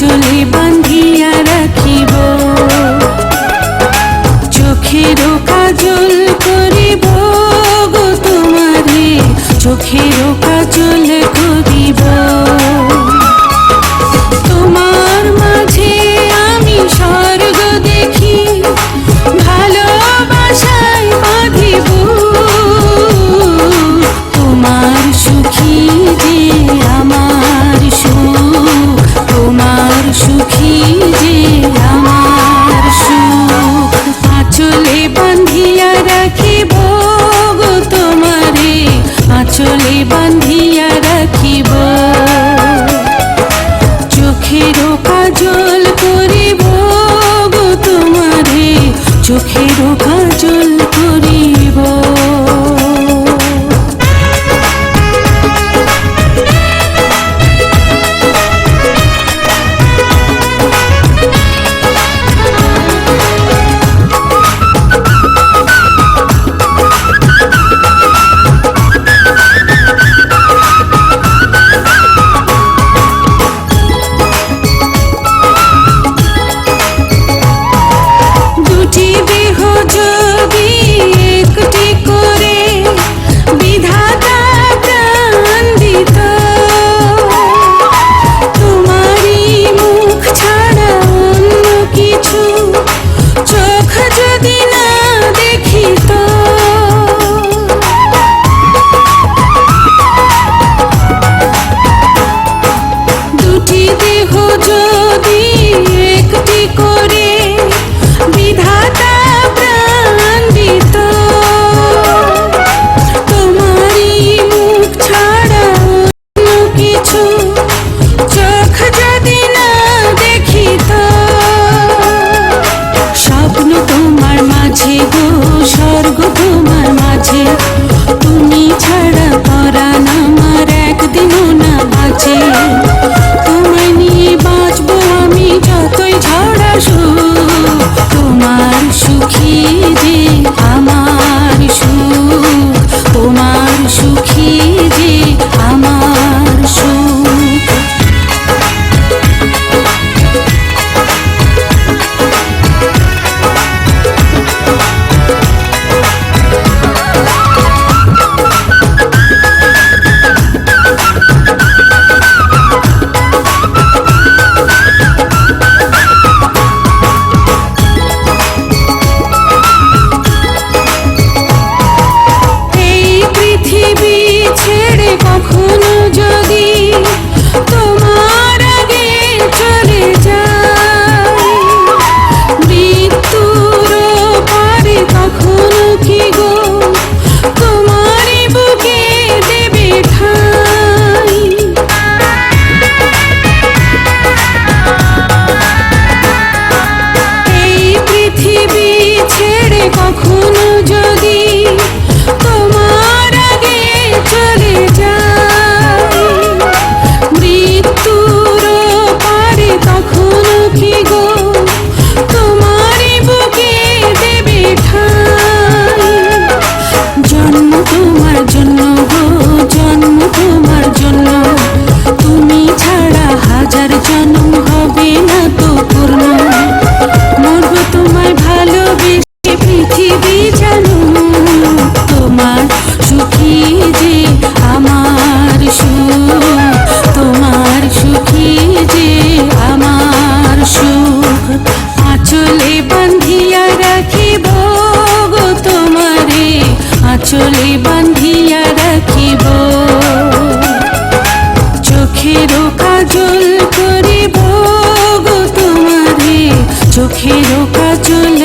আঁচলে বান্ধিয়া রাখিব, চোখেরও কাজল করিব গো তোমারে, চোখেরও কাজল করিব। তোমার মাঝে আমি স্বর্গ দেখি, ভালোবাসায় বাঁধিব। তোমার সুখী যে আমার সুখ, তোমার সুখী যে আমার সুখ। আঁচলে বান্ধিয়া রাখিব গো তোমারে, আঁচলে বান্ধিয়া রাখিব, চোখেরও কাজল করিব গো তোমারে, চোখেরও কাজল করিব। স্বর্গ তোমার মাঝে, তুমি ছাড়া পরাণ আমার একদিনও না বাঁচে। তোমায় নিয়ে বাঁচবো আমি যতই ঝড় আসুক, তোমার সুখী যে আমার সুখ, তোমার সুখী যে আমার সুখ। কখনো যদি তোমার আগে চলে যায়, মৃত্যুর পারে কখনো কি গো তোমারই বুকে দেবে ঠাঁই। এই পৃথিবী ছেড়ে কখনো যদি তোমার আগে চলে যায়, মৃত্যুর পারে কখনো কি গো তোমারই বুকে দেবে ঠাঁই। জন্ম তোমার জন্য গো, জন্ম তোমার জন্য, তুমি ছাড়া হাজার জন্ম হবে না তো পূর্ণ। মরব তোমায় ভালোবেসে পৃথিবী জানো, তোমার সুখী যে আমার সুখ, তোমার সুখী যে আমার সুখ। আঁচলে বান্ধিয়া রাখিব গো তোমারে, আঁচলে বান্ধিয়া রাখিব, চোখেরও কাজল করিব গো তোমারে, চোখেরও কাজল